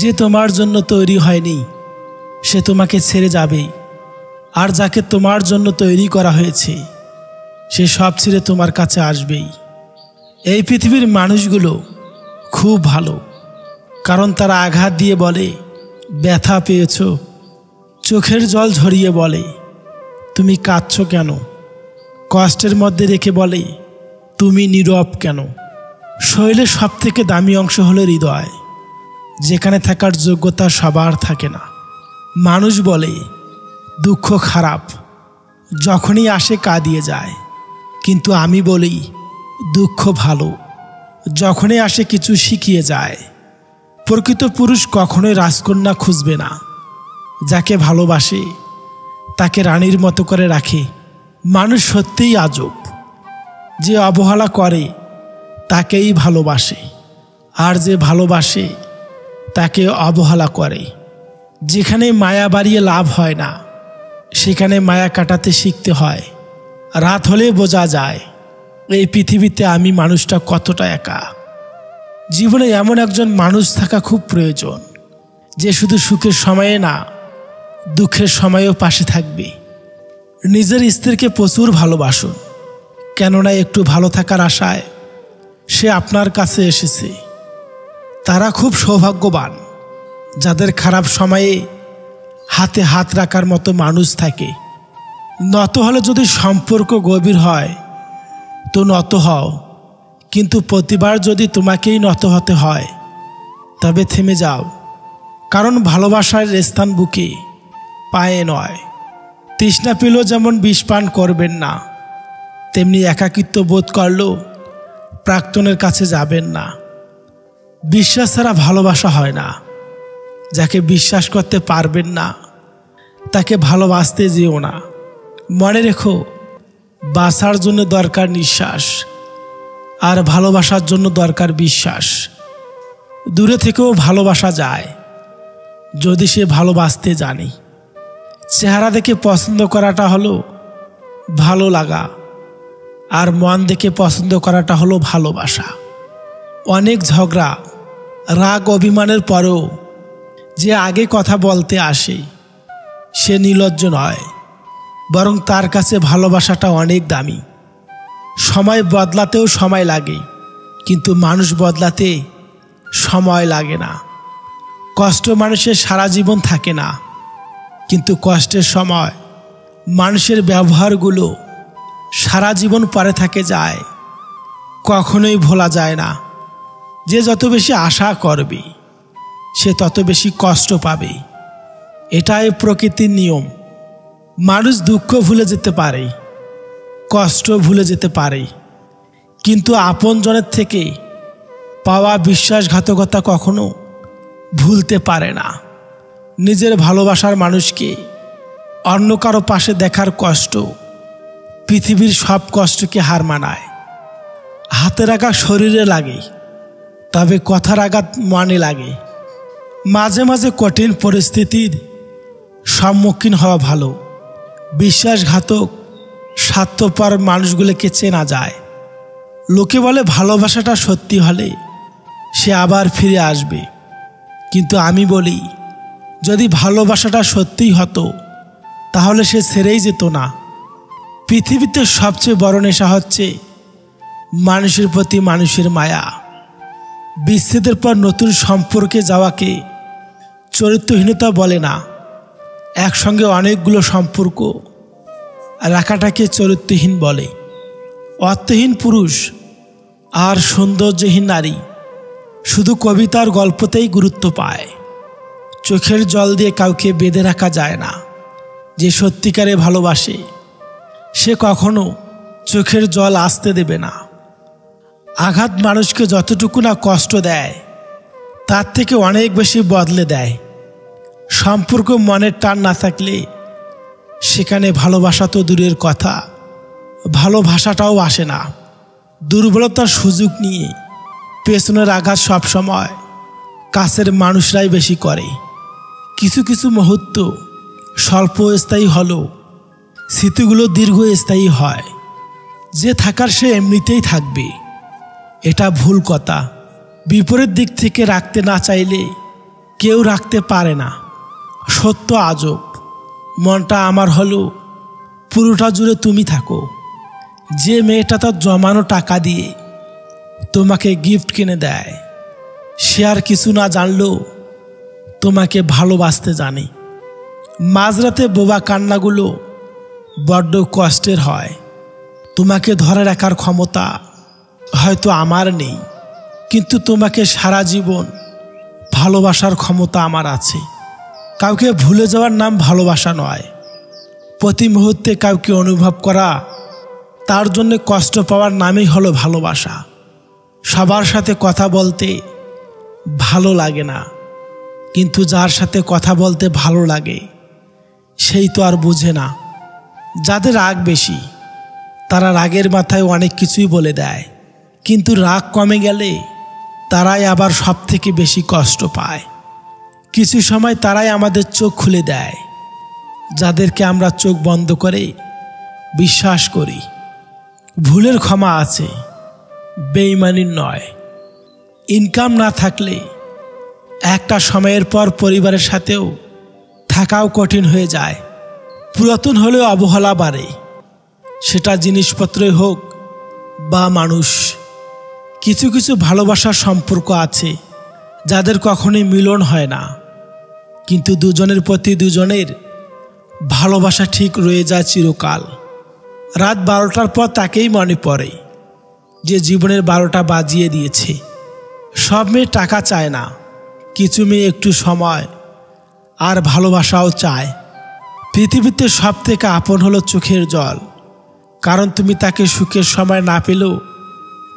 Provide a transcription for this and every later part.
যে তোমার জন্য তৈরি হয়নি সে তোমাকে ছেড়ে যাবে, আর যাকে তোমার জন্য তৈরি করা হয়েছে সে সব ছেড়ে তোমার কাছে আসবেই। এই পৃথিবীর মানুষগুলো খুব ভালো, কারণ তারা আঘাত দিয়ে বলে ব্যথা পেয়েছ, চোখের জল ঝরিয়ে বলে তুমি কাঁদছো কেন, কষ্টের মধ্যে রেখে বলে তুমি নীরব কেন। শরীরের সব থেকে দামি অংশ হলো হৃদয়, যেখানে থাকার যোগ্যতা সবার থাকে না। মানুষ বলে দুঃখ খারাপ, যখনই আসে কাঁদিয়ে যায়, কিন্তু আমি বলি দুঃখ ভালো, যখনই আসে কিছু শিখিয়ে যায়। প্রকৃত পুরুষ কখনোই রাজকন্যা খুঁজবে না, যাকে ভালোবাসে তাকে রানীর মতো করে রাখে। মানুষ সত্যিই আজব, যে অবহেলা করে তাকেই ভালোবাসে, আর যে ভালোবাসে তাকে অবহেলা করে। যেখানে মায়া বাড়িয়ে লাভ হয় না সেখানে মায়া কাটাতে শিখতে হয়। রাত হলে বোঝা যায় এই পৃথিবীতে আমি মানুষটা কতটা একা। জীবনে এমন একজন মানুষ থাকা খুব প্রয়োজন, যে শুধু সুখের সময়ে না দুঃখের সময়েও পাশে থাকবে। নিজের স্ত্রীকে প্রচুর ভালোবাসুন, কেননা একটু ভালো থাকার আশায় সে আপনার কাছে এসেছে। তারা খুব সৌভাগ্যবান যাদের খারাপ সময়ে হাতে হাত রাখার মতো মানুষ থাকে। নত হলে যদি সম্পর্ক গভীর হয় তো নত হও, কিন্তু প্রতিবার যদি তোমাকেই নত হতে হয় তবে থেমে যাও, কারণ ভালোবাসার স্থান বুকে, পায়ে নয়। তৃষ্ণা পেলেও যেমন বিষ পান করবেন না, তেমনি একাকিত্ব বোধ করলেও প্রাক্তনের কাছে যাবেন না। বিশ্বাস ছাড়া ভালোবাসা হয় না। যাকে বিশ্বাস করতে পারবেন না তাকে ভালোবাসতে যেও না। মনে রেখো, বাঁচার জন্য দরকার নিঃশ্বাস, আর ভালোবাসার জন্য দরকার বিশ্বাস। দূরে থেকেও ভালোবাসা যায় যদি সে ভালোবাসতে জানে। চেহারা দেখে পছন্দ করাটা হলো ভালো লাগা, আর মন দেখে পছন্দ করাটা হলো ভালোবাসা। অনেক ঝগড়া, রাগ, অভিমানের পরেও যে আগে কথা বলতে আসে সে নির্লজ্জ নয়, বরং তার কাছে ভালোবাসাটা অনেক দামি। সময় বদলাতেও সময় লাগে, কিন্তু মানুষ বদলাতে সময় লাগে না। কষ্ট মানুষের সারা জীবন থাকে না, কিন্তু কষ্টের সময় মানুষের ব্যবহারগুলো সারা জীবন পরে থাকে যায়, কখনোই ভোলা যায় না। যে যত বেশি আশা করবে সে তত বেশি কষ্ট পাবে, এটাই প্রকৃতির নিয়ম। মানুষ দুঃখ ভুলে যেতে পারে, কষ্ট ভুলে যেতে পারে, কিন্তু আপনজনের থেকে পাওয়া বিশ্বাসঘাতকতা কখনো ভুলতে পারে না। নিজের ভালোবাসার মানুষকে অন্য কারো পাশে দেখার কষ্ট পৃথিবীর সব কষ্টকে হার মানায়। হাতের আঘাত শরীরে লাগে, তবে কথার আঘাত মনে লাগে। মাঝে মাঝে কঠিন পরিস্থিতির সম্মুখীন হওয়া ভালো। বিশ্বাসঘাতক, স্বার্থপর মানুষগুলোকে চেনা যায়। লোকে বলে ভালোবাসাটা সত্যি হলে সে আবার ফিরে আসবে, কিন্তু আমি বলি যদি ভালোবাসাটা সত্যিই হতো তাহলে সে ছেড়েই যেত না। পৃথিবীতে সবচেয়ে বড় নেশা হচ্ছে মানুষের প্রতি মানুষের মায়া। বিচ্ছেদের পর নতুন সম্পর্কে যাওয়াকে চরিত্রহীনতা বলে না, একসঙ্গে অনেকগুলো সম্পর্ক রাখাটাকে চরিত্রহীন বলে। অর্থহীন পুরুষ আর সৌন্দর্যহীন নারী শুধু কবিতার গল্পতেই গুরুত্ব পায়। চোখের জল দিয়ে কাউকে বেঁধে রাখা যায় না। যে সত্যিকারে ভালোবাসে সে কখনো চোখের জল আসতে দেবে না। আঘাত মানুষকে যতটুকু না কষ্ট দেয় তার থেকে অনেক বেশি বদলে দেয়। সম্পর্ক মনের টান না থাকলে সেখানে ভালোবাসা তো দূরের কথা, ভালোবাসাটাও আসে না। দুর্বলতার সুযোগ নিয়ে পেছনের আঘাত সবসময় কাছের মানুষরাই বেশি করে। কিছু কিছু মুহূর্ত স্বল্পস্থায়ী হলেও স্মৃতিগুলো দীর্ঘস্থায়ী হয়। যে থাকার সে এমনিতেই থাকবে, এটা ভুল কথা। বিপরীত দিক থেকে রাখতে না চাইলে কেউ রাখতে পারে না। সত্য আজব, মনটা আমার হলো পুরোটা জুড়ে তুমি থাকো। যে মেয়েটা তার জমানো টাকা দিয়ে তোমাকে গিফট কিনে দেয়, সে আর কিছু না জানলেও তোমাকে ভালোবাসতে জানে। মাঝরাতে বোবা কান্নাগুলো বড্ড কষ্টের হয়। তোমাকে ধরে রাখার ক্ষমতা হয়তো আমার নেই, কিন্তু তোমাকে সারা জীবন ভালোবাসার ক্ষমতা আমার আছে। কাউকে ভুলে যাওয়ার নাম ভালোবাসা নয়। প্রতি মুহূর্তে কাউকে অনুভব করা, তার জন্য কষ্ট পাওয়ার নামই হলো ভালোবাসা। সবার সাথে কথা বলতে ভালো লাগে না, কিন্তু যার সাথে কথা বলতে ভালো লাগে সেই তো আর বোঝে না। যাদের রাগ বেশি তারা রাগের মাথায় অনেক কিছুই বলে দেয়, কিন্তু রাগ কমে গেলে তারাই আবার সব থেকে বেশি কষ্ট পায়। কিছু সময় তারাই আমাদের চোখ খুলে দেয়, যাদেরকে আমরা চোখ বন্ধ করে বিশ্বাস করি। ভুলের ক্ষমা আছে, বেঈমানির নয়। ইনকাম না থাকলে একটা সময়ের পর পরিবারের সাথেও থাকাও কঠিন হয়ে যায়। পুরাতন হলেও অবহেলা বাড়ে, সেটা জিনিসপত্রই হোক বা মানুষ। কিছু কিছু ভালোবাসার সম্পর্ক আছে যাদের কখনোই মিলন হয় না, কিন্তু দুজনের প্রতি দুজনের ভালোবাসা ঠিক রয়ে যায় চিরকাল। রাত 12টার পর তাকেই মনে পড়ে যে জীবনের 12টা বাজিয়ে দিয়েছে। সব মেয়ে টাকা চায় না, কিছু মেয়ে একটু সময় আর ভালোবাসাও চায়। পৃথিবীতে সব থেকে আপন হলো চোখের জল, কারণ তুমি তাকে সুখের সময় না পেলেও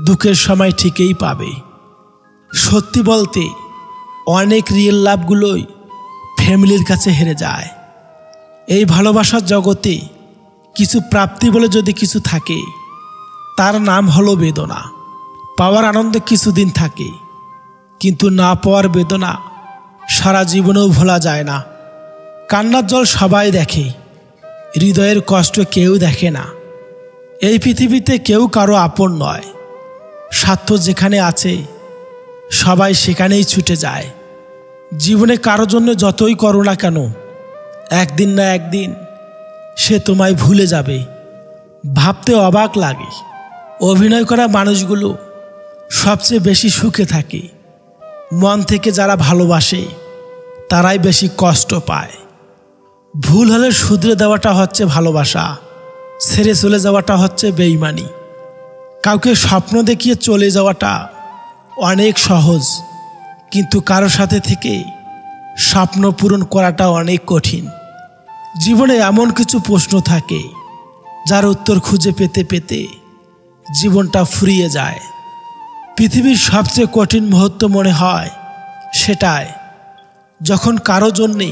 দুঃখের সময় ঠিকই পাবে। সত্যি বলতে অনেক রিয়েল লাভগুলোই ফ্যামিলির কাছে হেরে যায়। এই ভালোবাসার জগতে কিছু প্রাপ্তি বলে যদি কিছু থাকে, তার নাম হলো বেদনা। পাওয়ার আনন্দে কিছুদিন থাকে, কিন্তু না পাওয়ার বেদনা সারা জীবনেও ভোলা যায় না। কান্নার জল সবাই দেখে, হৃদয়ের কষ্ট কেউ দেখে না। এই পৃথিবীতে কেউ কারো আপন নয়। স্বার্থ যেখানে আছে সবাই সেখানেই ছুটে যায়। জীবনে কারো জন্য যতই করো না কেন, একদিন না একদিন সে তোমায় ভুলে যাবে। ভাবতে অবাক লাগে, অভিনয় করা মানুষগুলো সবচেয়ে বেশি সুখে থাকে। মন থেকে যারা ভালোবাসে তারাই বেশি কষ্ট পায়। ভুল হলে শুধরে দেওয়াটা হচ্ছে ভালোবাসা, ছেড়ে চলে যাওয়াটা হচ্ছে বেঈমানি। কাউকে স্বপ্ন দেখিয়ে চলে যাওয়াটা অনেক সহজ, কিন্তু কারো সাথে থেকে স্বপ্ন পূরণ করাটা অনেক কঠিন। জীবনে এমন কিছু প্রশ্ন থাকে যার উত্তর খুঁজে পেতে পেতে জীবনটা ফুরিয়ে যায়। পৃথিবীর সবচেয়ে কঠিন মুহূর্ত মনে হয় সেটাই, যখন কারো জন্যে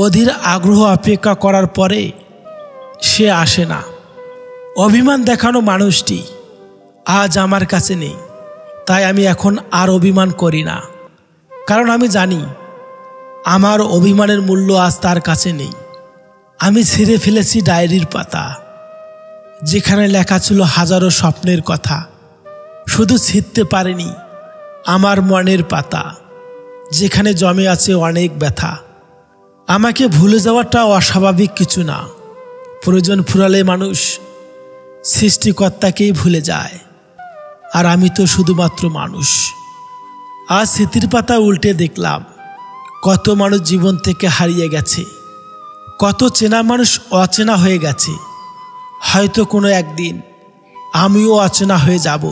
অধীর আগ্রহ অপেক্ষা করার পরে সে আসে না। অভিমান দেখানো মানুষটি আজ আমার কাছে নেই, তাই আমি এখন আর অভিমান করি না। কারণ আমি জানি আমার অভিমানের মূল্য আজ তার কাছে নেই। আমি ছিঁড়ে ফেলেছি ডায়েরির পাতা, যেখানে লেখা ছিল হাজারো স্বপ্নের কথা। শুধু ছিঁড়তে পারিনি আমার মনের পাতা, যেখানে জমে আছে অনেক ব্যথা। আমাকে ভুলে যাওয়াটা অস্বাভাবিক কিছু না। প্রয়োজন ফুরালে মানুষ সৃষ্টিকর্তাকেই ভুলে যায়, আর আমি তো শুধুমাত্র মানুষ। আজ স্মৃতির পাতা উল্টে দেখলাম কত মানুষ জীবন থেকে হারিয়ে গেছে, কত চেনা মানুষ অচেনা হয়ে গেছে। হয়তো কোনো একদিন আমিও অচেনা হয়ে যাব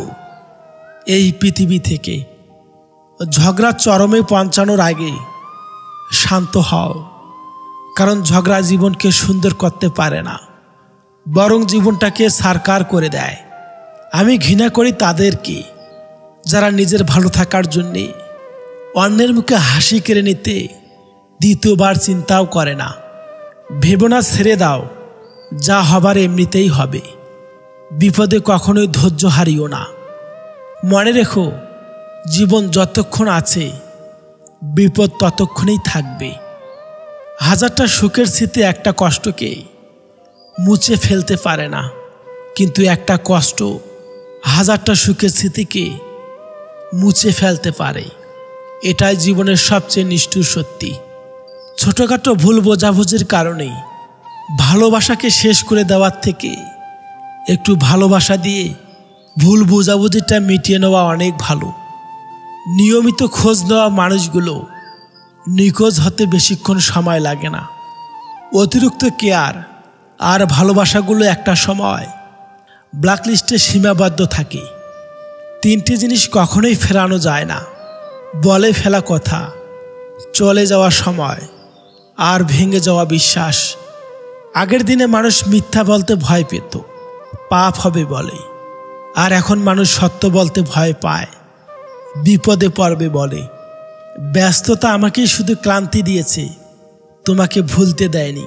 এই পৃথিবী থেকে। ঝগড়া চরমে পৌঁছানোর আগে শান্ত হও, কারণ ঝগড়া জীবনকে সুন্দর করতে পারে না, বরং জীবনটাকে সারকার করে দেয়। আমি ঘৃণা করি তাদেরকে যারা নিজের ভালো থাকার জন্যে অন্যের মুখে হাসি কেড়ে নিতে দ্বিতীয়বার চিন্তাও করে না। ভেবো না, ছেড়ে দাও, যা হবার এমনিতেই হবে। বিপদে কখনোই ধৈর্য হারিও না। মনে রেখো, জীবন যতক্ষণ আছে বিপদ ততক্ষণই থাকবে। হাজারটা সুখের স্মৃতি একটা কষ্টকে মুছে ফেলতে পারে না, কিন্তু একটা কষ্ট হাজারটা সুখের স্মৃতিকে মুছে ফেলতে পারে। এটাই জীবনের সবচেয়ে নিষ্ঠুর সত্যি। ছোটখাটো ভুল বোঝাবুঝির কারণেই ভালোবাসাকে শেষ করে দেওয়ার থেকে একটু ভালোবাসা দিয়ে ভুল বোঝাবুঝিটা মিটিয়ে নেওয়া অনেক ভালো। নিয়মিত খোঁজ নেওয়া মানুষগুলো নিখোঁজ হতে বেশিক্ষণ সময় লাগে না। অতিরিক্ত কেয়ার আর ভালোবাসাগুলো একটা সময় ব্ল্যাকলিস্টে সীমাবদ্ধ থাকে। তিনটি জিনিস কখনোই ফেরানো যায় না: বলে ফেলা কথা, চলে যাওয়া সময়, আর ভেঙে যাওয়া বিশ্বাস। আগের দিনে মানুষ মিথ্যা বলতে ভয় পেত, পাপ হবে বলে। আর এখন মানুষ সত্য বলতে ভয় পায়, বিপদে পড়বে বলে। ব্যস্ততা আমাকেই শুধু ক্লান্তি দিয়েছে, তোমাকে ভুলতে দেয়নি।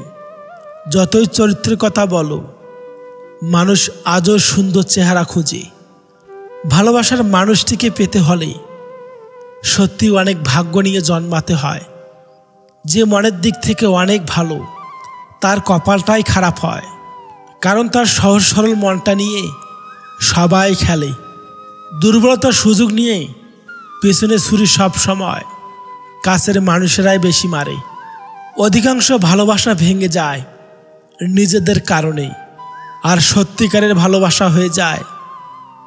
যতই চরিত্রের কথা বলো, মানুষ আজও সুন্দর চেহারা খোঁজে। ভালোবাসার মানুষটিকে পেতে হলে সত্যি অনেক ভাগ্য নিয়ে জন্মাতে হয়। যে মনের দিক থেকে অনেক ভালো, তার কপালটাই খারাপ হয়, কারণ তার সহজ সরল মনটা নিয়ে সবাই খেলে। দুর্বলতার সুযোগ নিয়ে পেছনে ছুরি সব সময় কাছের মানুষেরাই বেশি মারে। অধিকাংশ ভালোবাসা ভেঙে যায় নিজেদের কারণে, আর সত্যিকারের ভালোবাসা হয়ে যায়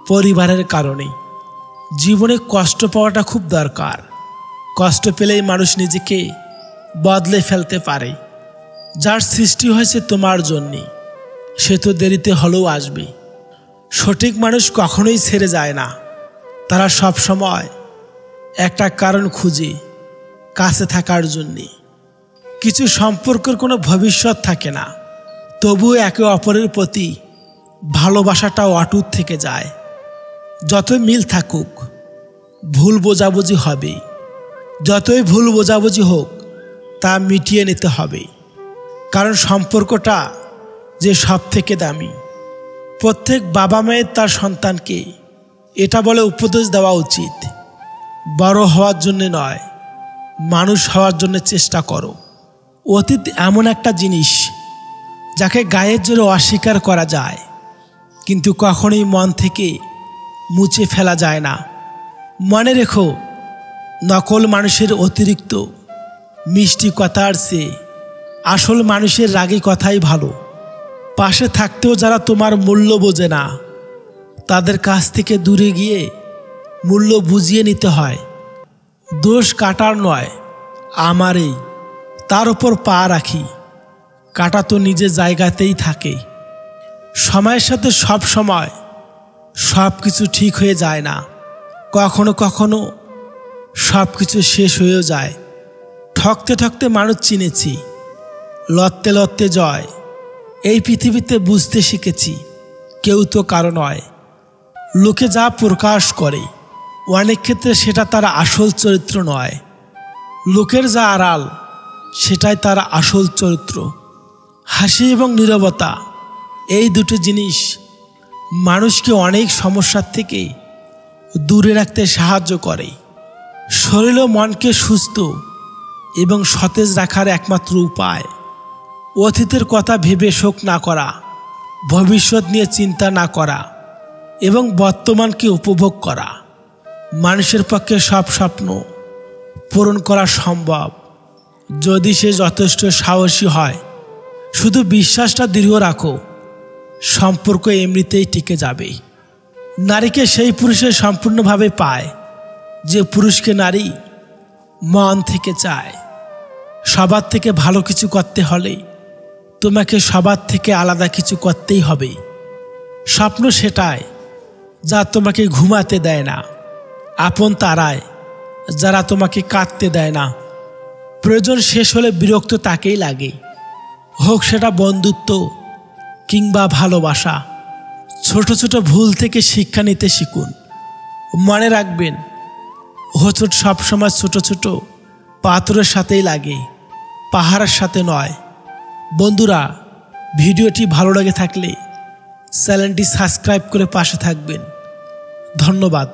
পরিবারের কারণে। জীবনে কষ্ট পাওয়াটা খুব দরকার। কষ্ট পেলেই মানুষ নিজেকে বদলে ফেলতে পারে। যার সৃষ্টি হয়েছে তোমার জন্যে, সে তো দেরিতে হলেও আসবে। সঠিক মানুষ কখনোই ছেড়ে যায় না, তারা সব সময় একটা কারণ খুঁজে কাছে থাকার জন্যে। কিছু সম্পর্কের কোনো ভবিষ্যৎ থাকে না, তবুও একে অপরের প্রতি ভালোবাসাটাও অটুট থেকে যায়। যতই মিল থাকুক, ভুল বোঝাবুঝি হবে। যতই ভুল বোঝাবুঝি হোক, তা মিটিয়ে নিতে হবে, কারণ সম্পর্কটা যে সব থেকে দামি। প্রত্যেক বাবা মায়ের তার সন্তানকে এটা বলে উপদেশ দেওয়া উচিত: বড় হওয়ার জন্য নয়, মানুষ হওয়ার জন্য চেষ্টা করো। অতীত এমন একটা জিনিস যাকে গায়ের জোরে অস্বীকার করা যায়, কিন্তু কখনোই মন থেকে মুছে ফেলা যায় না। মনে রেখো, নকল মানুষের অতিরিক্ত মিষ্টি কথার চেয়ে আসল মানুষের রাগী কথাই ভালো। পাশে থাকতেও যারা তোমার মূল্য বোঝে না, তাদের কাছ থেকে দূরে গিয়ে মূল্য বুঝিয়ে নিতে হয়। দোষ কাটার নয়, আমারই, তার উপর পা রাখি। কাটা তো নিজের জায়গাতেই থাকে। সময়ের সাথে সব সময় সব কিছু ঠিক হয়ে যায় না, কখনো কখনো সব কিছু শেষ হয়েও যায়। ঠকতে ঠকতে মানুষ চিনেছি, লড়তে লড়তে জয়। এই পৃথিবীতে বুঝতে শিখেছি, কেউ তো কারো নয়। লোকে যা প্রকাশ করে, অনেক ক্ষেত্রে সেটা তার আসল চরিত্র নয়। লোকের যা আড়াল, সেটাই তার আসল চরিত্র। হাসি এবং নীরবতা, এই দুটো জিনিস মানুষকে অনেক সমস্যার থেকে দূরে রাখতে সাহায্য করে। শরীর ও মনকে সুস্থ এবং সতেজ রাখার একমাত্র উপায় অতীতের কথা ভেবে শোক না করা, ভবিষ্যৎ নিয়ে চিন্তা না করা এবং বর্তমানকে উপভোগ করা। মানুষের পক্ষে সব স্বপ্ন পূরণ করা সম্ভব, যদি সে যথেষ্ট সাহসী হয়। শুধু বিশ্বাসটা দৃঢ় রাখো, সম্পর্ক এমনিতেই টিকে যাবে। নারীকে সেই পুরুষে সম্পূর্ণভাবে পায় যে পুরুষকে নারী মন থেকে চায়। সবার থেকে ভালো কিছু করতে হলে তোমাকে সবার থেকে আলাদা কিছু করতেই হবে। স্বপ্ন সেটাই যা তোমাকে ঘুমাতে দেয় না, আপন তারায় যারা তোমাকে কাঁদতে দেয় না। প্রয়োজন শেষ হলে বিরক্ত তাকেই লাগে, হোক সেটা বন্ধুত্ব কিংবা ভালোবাসা। ছোট ছোট ভুল থেকে শিক্ষা নিতে শিখুন। মনে রাখবেন, হোঁচট সবসময় ছোট ছোট পাথরের সাথেই লাগে, পাহাড়ের সাথে নয়। বন্ধুরা, ভিডিওটি ভালো লেগে থাকলে চ্যানেলটি সাবস্ক্রাইব করে পাশে থাকবেন। ধন্যবাদ।